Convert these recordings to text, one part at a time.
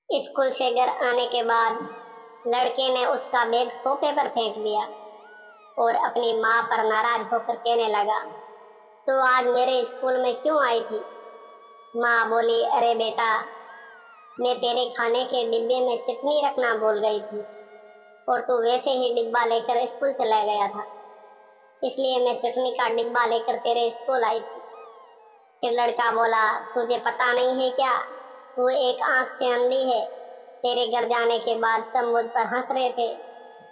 School से घर आने के बाद लड़के ने उसका बैग सोफे पर फेंक दिया और अपनी माँ पर नाराज होकर कहने लगा, तू आज मेरे स्कूल में क्यों आई थी? माँ बोली, अरे बेटा, मैं तेरे खाने के डिब्बे में चटनी रखना भूल गई थी और तू वैसे ही डिब्बा लेकर स्कूल चला गया था, इसलिए मैं चटनी का डिब्बा लेकर तेरे स्कूल आई थी। फिर लड़का बोला, तुझे पता नहीं है क्या, तू एक आंख से अंधी है। तेरे घर जाने के बाद सब मुझ पर हंस रहे थे,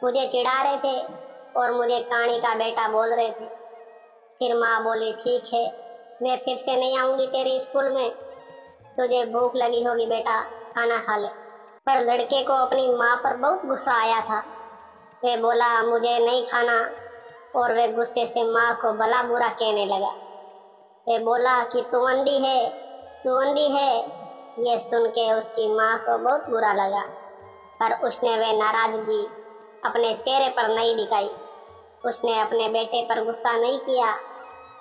मुझे चिढ़ा रहे थे और मुझे कानी का बेटा बोल रहे थे। फिर माँ बोली, ठीक है, मैं फिर से नहीं आऊंगी तेरे स्कूल में। तुझे भूख लगी होगी बेटा, खाना खा ले। पर लड़के को अपनी माँ पर बहुत गुस्सा आया था। वे बोला, मुझे नहीं खाना, और वे गुस्से से माँ को भला बुरा कहने लगा। वे बोला कि तू अंधी है, तू अंधी है। ये सुन के उसकी माँ को बहुत बुरा लगा, पर उसने वे नाराजगी अपने चेहरे पर नहीं दिखाई। उसने अपने बेटे पर गुस्सा नहीं किया।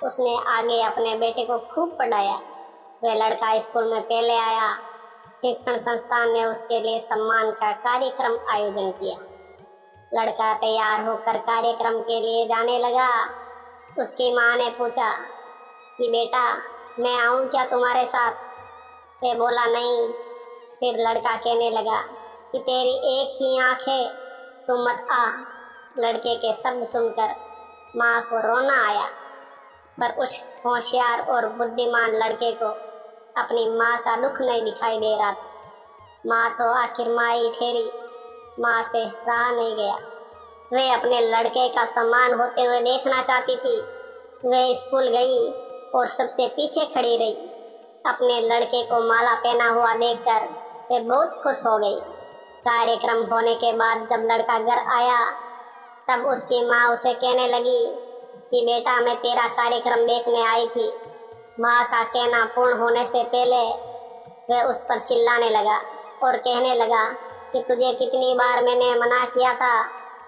उसने आगे अपने बेटे को खूब पढ़ाया। वह लड़का स्कूल में पहले आया। शिक्षण संस्थान ने उसके लिए सम्मान का कार्यक्रम आयोजन किया। लड़का तैयार होकर कार्यक्रम के लिए जाने लगा। उसकी माँ ने पूछा कि बेटा, मैं आऊँ क्या तुम्हारे साथ? वह बोला, नहीं। फिर लड़का कहने लगा कि तेरी एक ही आँख है, तुम मत आ। लड़के के शब्द सुनकर माँ को रोना आया, पर उस होशियार और बुद्धिमान लड़के को अपनी माँ का दुख नहीं दिखाई दे रहा था। माँ तो आखिर माँ ही ठहरी, माँ से रहा नहीं गया। वे अपने लड़के का सम्मान होते हुए देखना चाहती थी। वे स्कूल गई और सबसे पीछे खड़ी रही। अपने लड़के को माला पहना हुआ देखकर वे बहुत खुश हो गई। कार्यक्रम होने के बाद जब लड़का घर आया, तब उसकी माँ उसे कहने लगी कि बेटा, मैं तेरा कार्यक्रम देखने आई थी। माँ का कहना पूर्ण होने से पहले वह उस पर चिल्लाने लगा और कहने लगा कि तुझे कितनी बार मैंने मना किया था,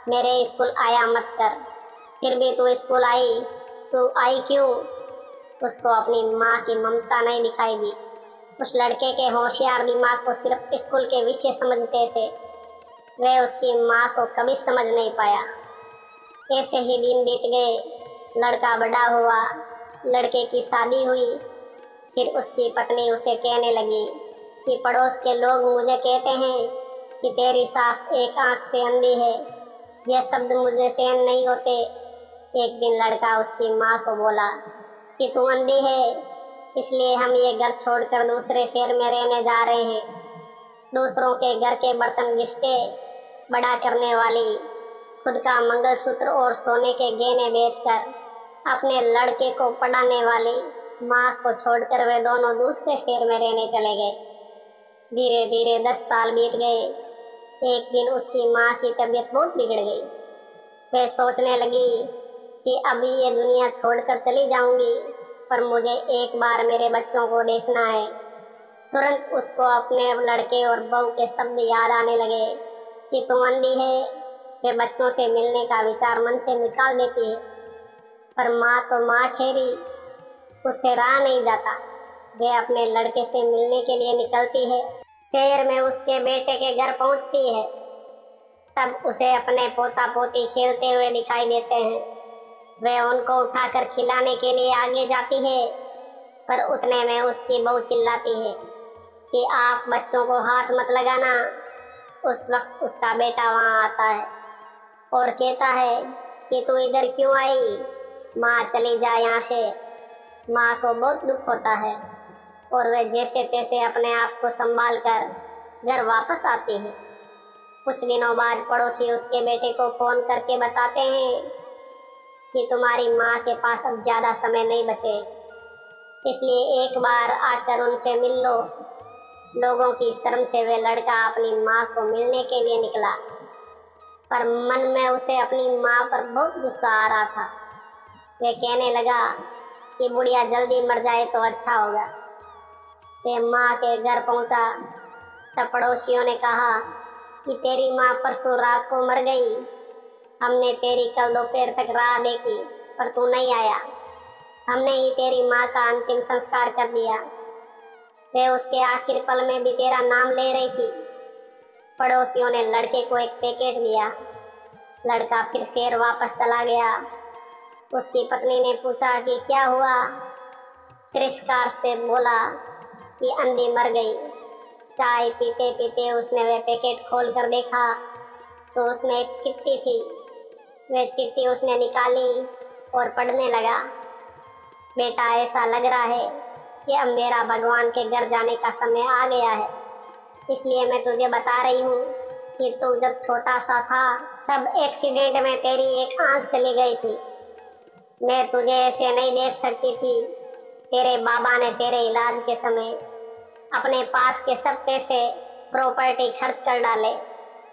मेरे स्कूल आया मत कर, फिर भी तू स्कूल आई। तू आई क्यों? उसको अपनी माँ की ममता नहीं दिखाई दी। उस लड़के के होशियार दिमाग को सिर्फ स्कूल के विषय समझते थे। वह उसकी माँ को कभी समझ नहीं पाया। ऐसे ही दिन बीत गए। लड़का बड़ा हुआ, लड़के की शादी हुई। फिर उसकी पत्नी उसे कहने लगी कि पड़ोस के लोग मुझे कहते हैं कि तेरी सास एक आंख से अंधी है। यह शब्द मुझे सहन नहीं होते। एक दिन लड़का उसकी माँ को बोला कि तू अंधी है, इसलिए हम ये घर छोड़कर दूसरे शहर में रहने जा रहे हैं। दूसरों के घर के बर्तन घिसके बड़ा करने वाली, खुद का मंगलसूत्र और सोने के गहने बेचकर अपने लड़के को पढ़ाने वाली माँ को छोड़कर वे दोनों दूसरे शहर में रहने चले गए। धीरे धीरे 10 साल बीत गए। एक दिन उसकी माँ की तबीयत बहुत बिगड़ गई। वह सोचने लगी कि अभी ये दुनिया छोड़कर चली जाऊंगी, पर मुझे एक बार मेरे बच्चों को देखना है। तुरंत उसको अपने लड़के और बहू के शब्द याद आने लगे कि तुम अंधी है। वे बच्चों से मिलने का विचार मन से निकाल देती है, पर माँ तो माँ ठहरी, उससे रहा नहीं जाता। वे अपने लड़के से मिलने के लिए निकलती है। शहर में उसके बेटे के घर पहुँचती है, तब उसे अपने पोता पोती खेलते हुए दिखाई देते हैं। वे उनको उठाकर खिलाने के लिए आगे जाती है, पर उतने में उसकी बहू चिल्लाती है कि आप बच्चों को हाथ मत लगाना। उस वक्त उसका बेटा वहाँ आता है और कहता है कि तू इधर क्यों आई? माँ चली जा यहाँ से। माँ को बहुत दुख होता है और वे जैसे तैसे अपने आप को संभाल कर घर वापस आती है। कुछ दिनों बाद पड़ोसी उसके बेटे को फोन करके बताते हैं कि तुम्हारी माँ के पास अब ज़्यादा समय नहीं बचे, इसलिए एक बार आकर उनसे मिल लो। लोगों की शर्म से वे लड़का अपनी माँ को मिलने के लिए निकला, पर मन में उसे अपनी माँ पर बहुत गुस्सा आ रहा था। वे कहने लगा कि बुढ़िया जल्दी मर जाए तो अच्छा होगा। वे माँ के घर पहुँचा, तब पड़ोसियों ने कहा कि तेरी माँ परसों रात को मर गई। हमने तेरी कल दोपहर तक राह देखी, पर तू नहीं आया। हमने ही तेरी माँ का अंतिम संस्कार कर दिया। वे उसके आखिरी पल में भी तेरा नाम ले रही थी, पड़ोसियों ने लड़के को एक पैकेट दिया। लड़का फिर शहर वापस चला गया। उसकी पत्नी ने पूछा कि क्या हुआ। तिरस्कार से बोला कि अंधी मर गई। चाय पीते पीते उसने वह पैकेट खोल कर देखा तो उसमें एक चिट्ठी थी। वह चिट्ठी उसने निकाली और पढ़ने लगा। बेटा, ऐसा लग रहा है कि अब मेरा भगवान के घर जाने का समय आ गया है, इसलिए मैं तुझे बता रही हूँ कि तू जब छोटा सा था तब एक्सीडेंट में तेरी एक आंख चली गई थी। मैं तुझे ऐसे नहीं देख सकती थी। तेरे बाबा ने तेरे इलाज के समय अपने पास के सब पैसे प्रॉपर्टी खर्च कर डाले,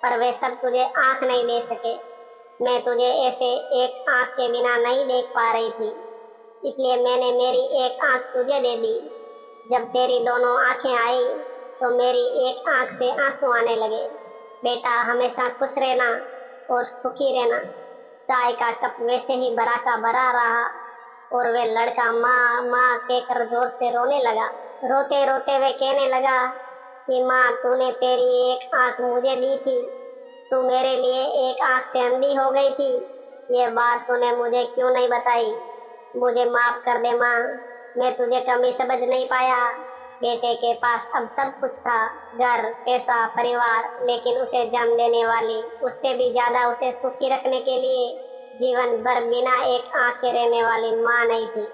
पर वे सब तुझे आंख नहीं दे सके। मैं तुझे ऐसे एक आंख के बिना नहीं देख पा रही थी, इसलिए मैंने मेरी एक आंख तुझे दे दी। जब तेरी दोनों आंखें आई तो मेरी एक आंख से आंसू आने लगे। बेटा, हमेशा खुश रहना और सुखी रहना। चाय का कप वैसे ही भरा का भरा रहा और वे लड़का माँ माँ कहकर जोर से रोने लगा। रोते रोते वे कहने लगा कि माँ, तूने तेरी एक आंख मुझे दी थी, तू मेरे लिए एक आंख से अंधी हो गई थी। ये बात तूने मुझे क्यों नहीं बताई? मुझे माफ कर दे माँ, मैं तुझे कभी समझ नहीं पाया। बेटे के पास अब सब कुछ था, घर, पैसा, परिवार, लेकिन उसे जन्म देने वाली, उससे भी ज्यादा उसे सुखी रखने के लिए जीवन भर बिना एक आंख के रहने वाली माँ नहीं थी।